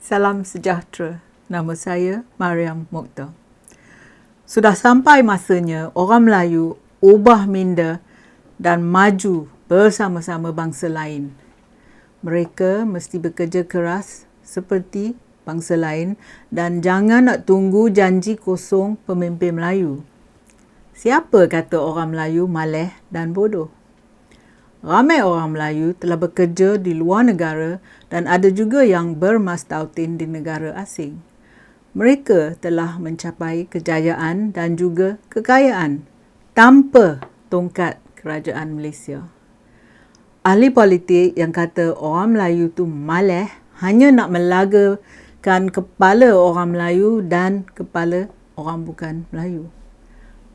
Salam sejahtera. Nama saya Mariam Mokhtar. Sudah sampai masanya orang Melayu ubah minda dan maju bersama-sama bangsa lain. Mereka mesti bekerja keras seperti bangsa lain dan jangan nak tunggu janji kosong pemimpin Melayu. Siapa kata orang Melayu malah dan bodoh? Ramai orang Melayu telah bekerja di luar negara dan ada juga yang bermastautin di negara asing. Mereka telah mencapai kejayaan dan juga kekayaan tanpa tongkat kerajaan Malaysia. Ahli politik yang kata orang Melayu tu malah hanya nak melagakan kepala orang Melayu dan kepala orang bukan Melayu.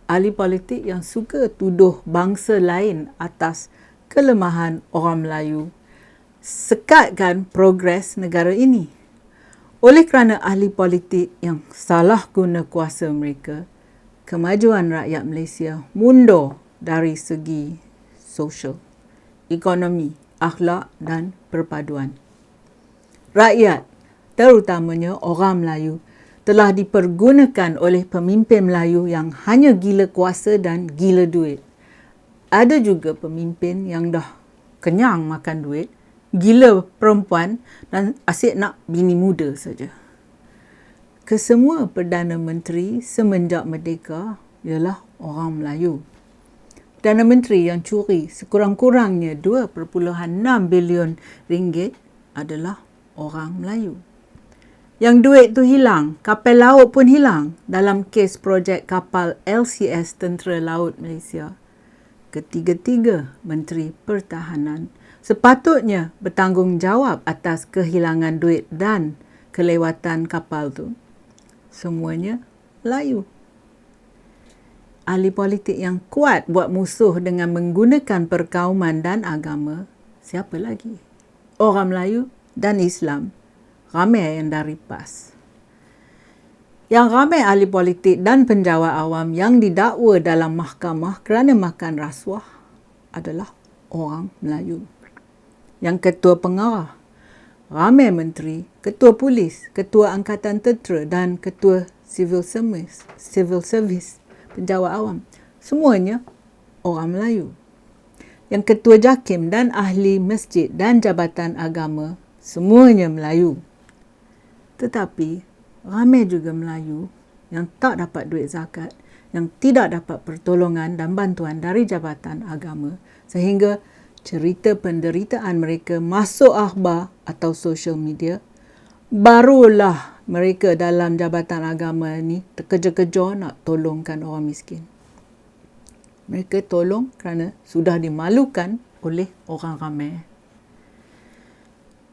Ahli politik yang suka tuduh bangsa lain atas kelemahan orang Melayu sekatkan progres negara ini. Oleh kerana ahli politik yang salah guna kuasa mereka, kemajuan rakyat Malaysia mundur dari segi sosial, ekonomi, akhlak dan perpaduan. Rakyat, terutamanya orang Melayu, telah dipergunakan oleh pemimpin Melayu yang hanya gila kuasa dan gila duit. Ada juga pemimpin yang dah kenyang makan duit, gila perempuan dan asyik nak bini muda saja. Kesemua Perdana Menteri semenjak merdeka ialah orang Melayu. Perdana Menteri yang curi sekurang-kurangnya 2.6 bilion ringgit adalah orang Melayu. Yang duit tu hilang, kapal laut pun hilang dalam kes projek kapal LCS Tentera Laut Malaysia. Ketiga-tiga Menteri Pertahanan sepatutnya bertanggungjawab atas kehilangan duit dan kelewatan kapal tu. Semuanya Melayu. Ahli politik yang kuat buat musuh dengan menggunakan perkauman dan agama, siapa lagi? Orang Melayu dan Islam. Ramai yang dari PAS. Yang ramai ahli politik dan penjawat awam yang didakwa dalam mahkamah kerana makan rasuah adalah orang Melayu. Yang ketua pengarah, ramai menteri, ketua polis, ketua angkatan tentera dan ketua civil service, penjawat awam, semuanya orang Melayu. Yang ketua JAKIM dan ahli masjid dan jabatan agama, semuanya Melayu. Tetapi ramai juga Melayu yang tak dapat duit zakat, yang tidak dapat pertolongan dan bantuan dari jabatan agama sehingga cerita penderitaan mereka masuk akhbar atau social media. Barulah mereka dalam jabatan agama ni terkejar-kejar nak tolongkan orang miskin. Mereka tolong kerana sudah dimalukan oleh orang ramai.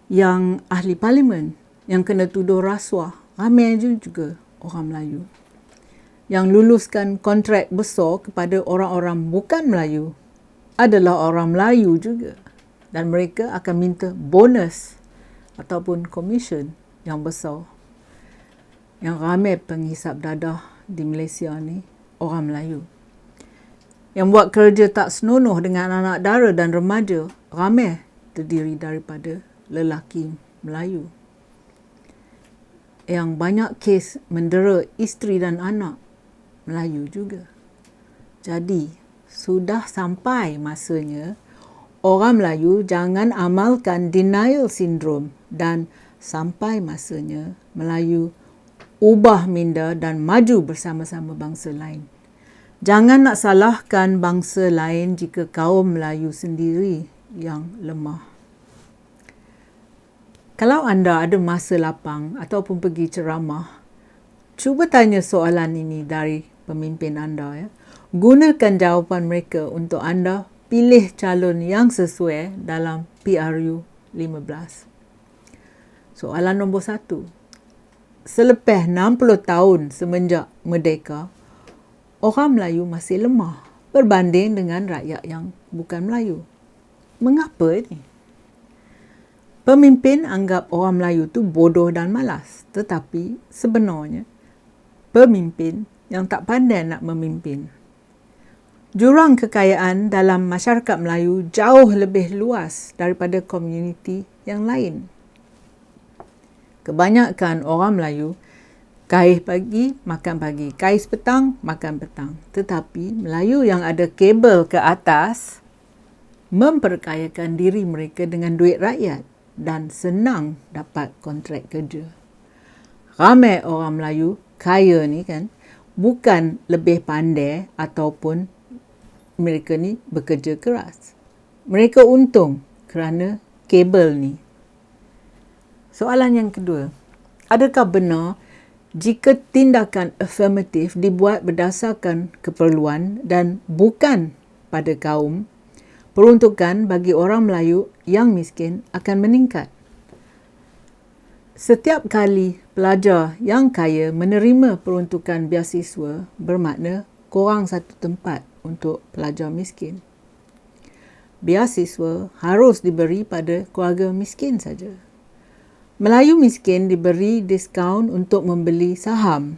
Yang ahli parlimen yang kena tuduh rasuah, ramai juga orang Melayu. Yang luluskan kontrak besar kepada orang-orang bukan Melayu adalah orang Melayu juga. Dan mereka akan minta bonus ataupun komisen yang besar. Yang ramai penghisap dadah di Malaysia ni, orang Melayu. Yang buat kerja tak senonoh dengan anak dara dan remaja, ramai terdiri daripada lelaki Melayu. Yang banyak kes mendera isteri dan anak, Melayu juga. Jadi, sudah sampai masanya orang Melayu jangan amalkan denial syndrome dan sampai masanya Melayu ubah minda dan maju bersama-sama bangsa lain. Jangan nak salahkan bangsa lain jika kaum Melayu sendiri yang lemah. Kalau anda ada masa lapang ataupun pergi ceramah, cuba tanya soalan ini dari pemimpin anda. Ya. Gunakan jawapan mereka untuk anda pilih calon yang sesuai dalam PRU 15. Soalan nombor 1. Selepas 60 tahun semenjak merdeka, orang Melayu masih lemah berbanding dengan rakyat yang bukan Melayu. Mengapa ini? Pemimpin anggap orang Melayu tu bodoh dan malas. Tetapi sebenarnya, pemimpin yang tak pandai nak memimpin. Jurang kekayaan dalam masyarakat Melayu jauh lebih luas daripada komuniti yang lain. kebanyakan orang Melayu, kais pagi, makan pagi. Kais petang, makan petang. Tetapi Melayu yang ada kabel ke atas memperkayakan diri mereka dengan duit rakyat dan senang dapat kontrak kerja. Ramai orang Melayu kaya ni kan, bukan lebih pandai ataupun mereka ni bekerja keras. Mereka untung kerana kabel ni. Soalan yang kedua, adakah benar jika tindakan afirmatif dibuat berdasarkan keperluan dan bukan pada kaum, peruntukan bagi orang Melayu yang miskin akan meningkat? Setiap kali pelajar yang kaya menerima peruntukan beasiswa, bermakna kurang satu tempat untuk pelajar miskin. Beasiswa harus diberi pada keluarga miskin saja. Melayu miskin diberi diskaun untuk membeli saham.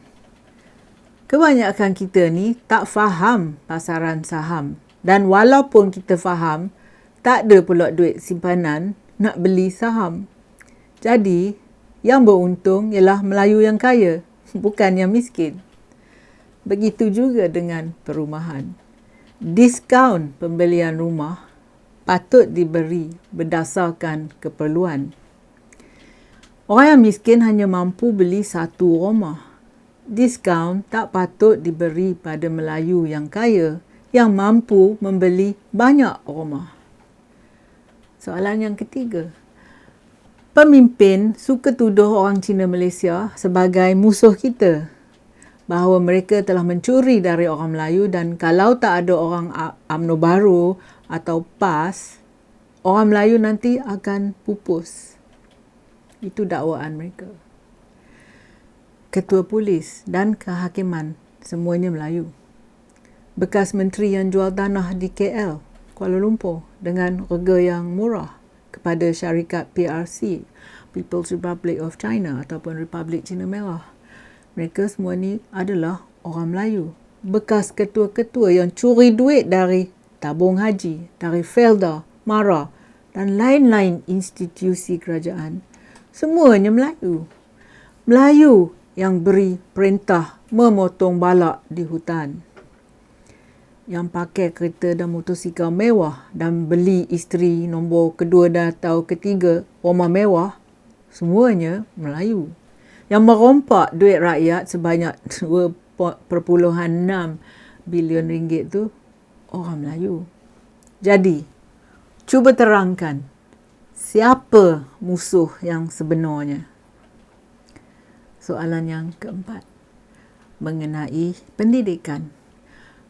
Kebanyakan kita ni tak faham pasaran saham. Dan walaupun kita faham, tak ada pula duit simpanan nak beli saham. Jadi, yang beruntung ialah Melayu yang kaya, bukan yang miskin. Begitu juga dengan perumahan. Diskaun pembelian rumah patut diberi berdasarkan keperluan. Orang yang miskin hanya mampu beli satu rumah. Diskaun tak patut diberi pada Melayu yang kaya yang mampu membeli banyak rumah. Soalan yang ketiga. Pemimpin suka tuduh orang Cina Malaysia sebagai musuh kita, bahawa mereka telah mencuri dari orang Melayu dan kalau tak ada orang UMNO baru atau PAS, orang Melayu nanti akan pupus. Itu dakwaan mereka. Ketua Polis dan Kehakiman semuanya Melayu. Bekas menteri yang jual tanah di KL, Kuala Lumpur dengan harga yang murah kepada syarikat PRC, People's Republic of China ataupun Republik Cina Merah. Mereka semua ni adalah orang Melayu. Bekas ketua-ketua yang curi duit dari tabung haji, dari Felda, MARA dan lain-lain institusi kerajaan. Semuanya Melayu. Melayu yang beri perintah memotong balak di hutan. Yang pakai kereta dan motosikal mewah dan beli isteri nombor kedua dan atau ketiga rumah mewah, semuanya Melayu. Yang merompak duit rakyat sebanyak 2.6 bilion ringgit tu orang Melayu. Jadi, cuba terangkan siapa musuh yang sebenarnya? Soalan yang keempat, mengenai pendidikan.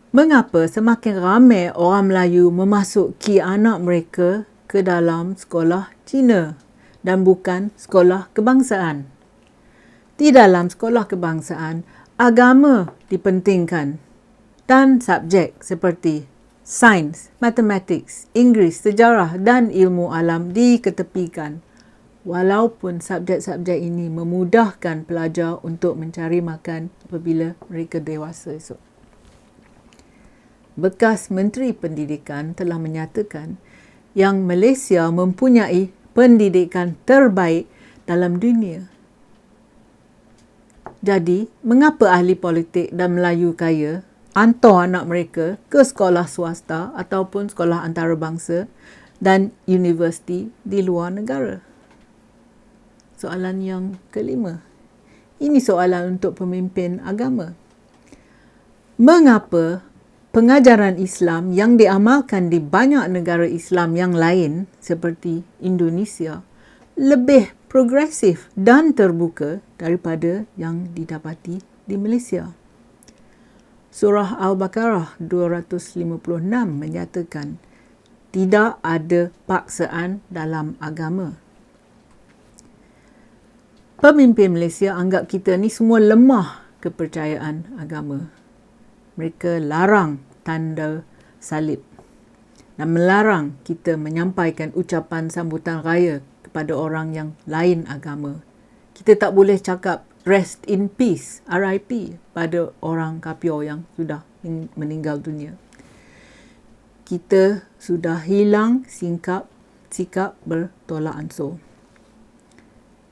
Mengapa semakin ramai orang Melayu memasuki anak mereka ke dalam sekolah Cina dan bukan sekolah kebangsaan? Di dalam sekolah kebangsaan, agama dipentingkan dan subjek seperti sains, matematik, Inggeris, sejarah dan ilmu alam diketepikan. Walaupun subjek-subjek ini memudahkan pelajar untuk mencari makan apabila mereka dewasa esok. Bekas Menteri Pendidikan telah menyatakan yang Malaysia mempunyai pendidikan terbaik dalam dunia. Jadi, mengapa ahli politik dan Melayu kaya hantar anak mereka ke sekolah swasta ataupun sekolah antarabangsa dan universiti di luar negara? Soalan yang kelima. Ini soalan untuk pemimpin agama. Mengapa pengajaran Islam yang diamalkan di banyak negara Islam yang lain seperti Indonesia lebih progresif dan terbuka daripada yang didapati di Malaysia? Surah Al-Baqarah 256 menyatakan tidak ada paksaan dalam agama. Pemimpin Malaysia anggap kita ni semua lemah kepercayaan agama. Mereka larang tanda salib dan melarang kita menyampaikan ucapan sambutan raya kepada orang yang lain agama. Kita tak boleh cakap rest in peace, RIP, pada orang kafir yang sudah meninggal dunia. Kita sudah hilang sikap bertolak ansur.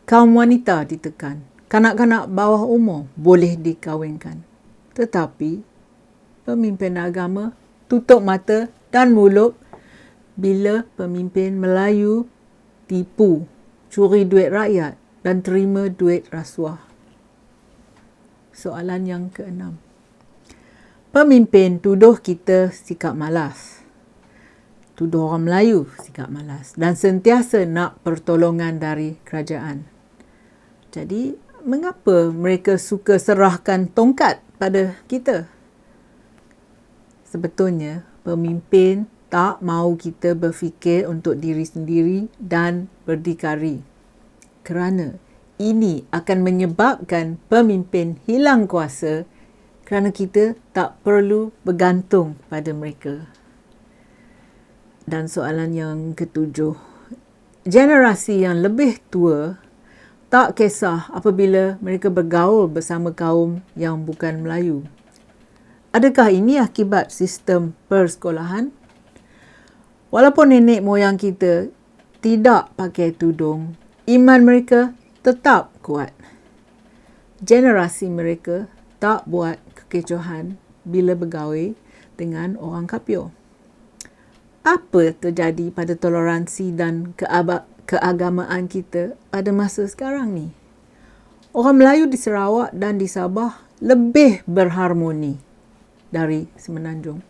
kaum wanita ditekan. Kanak-kanak bawah umur boleh dikahwinkan. Tetapi pemimpin agama tutup mata dan mulut bila pemimpin Melayu tipu, curi duit rakyat dan terima duit rasuah. Soalan yang keenam. Pemimpin tuduh kita sikap malas. Tuduh orang Melayu sikap malas dan sentiasa nak pertolongan dari kerajaan. Jadi, mengapa mereka suka serahkan tongkat pada kita? Sebetulnya, pemimpin tak mahu kita berfikir untuk diri sendiri dan berdikari. Kerana ini akan menyebabkan pemimpin hilang kuasa kerana kita tak perlu bergantung pada mereka. Dan soalan yang ketujuh. Generasi yang lebih tua tak kisah apabila mereka bergaul bersama kaum yang bukan Melayu. Adakah ini akibat sistem persekolahan? Walaupun nenek moyang kita tidak pakai tudung, iman mereka tetap kuat. Generasi mereka tak buat kekecohan bila bergaul dengan orang Kapur. Apa terjadi pada toleransi dan keagamaan kita pada masa sekarang ni? Orang Melayu di Sarawak dan di Sabah lebih berharmoni dari Semenanjung.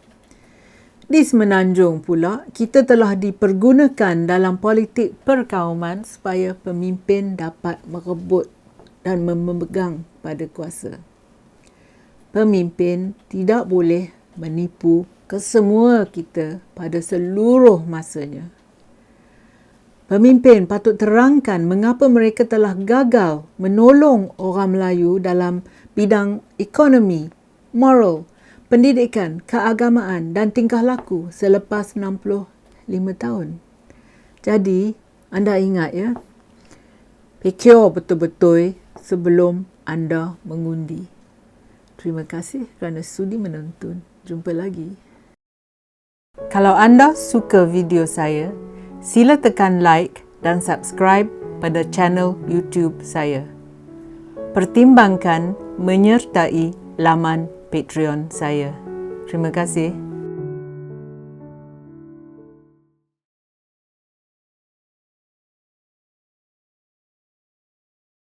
Di Semenanjung pula, kita telah dipergunakan dalam politik perkauman supaya pemimpin dapat merebut dan memegang pada kuasa. Pemimpin tidak boleh menipu kesemua kita pada seluruh masanya. Pemimpin patut terangkan mengapa mereka telah gagal menolong orang Melayu dalam bidang ekonomi, moral, pendidikan, keagamaan dan tingkah laku selepas 65 tahun. Jadi, anda ingat ya, fikir betul-betul sebelum anda mengundi. Terima kasih kerana sudi menonton. Jumpa lagi. Kalau anda suka video saya, sila tekan like dan subscribe pada channel YouTube saya. Pertimbangkan menyertai laman Patreon saya. Terima kasih.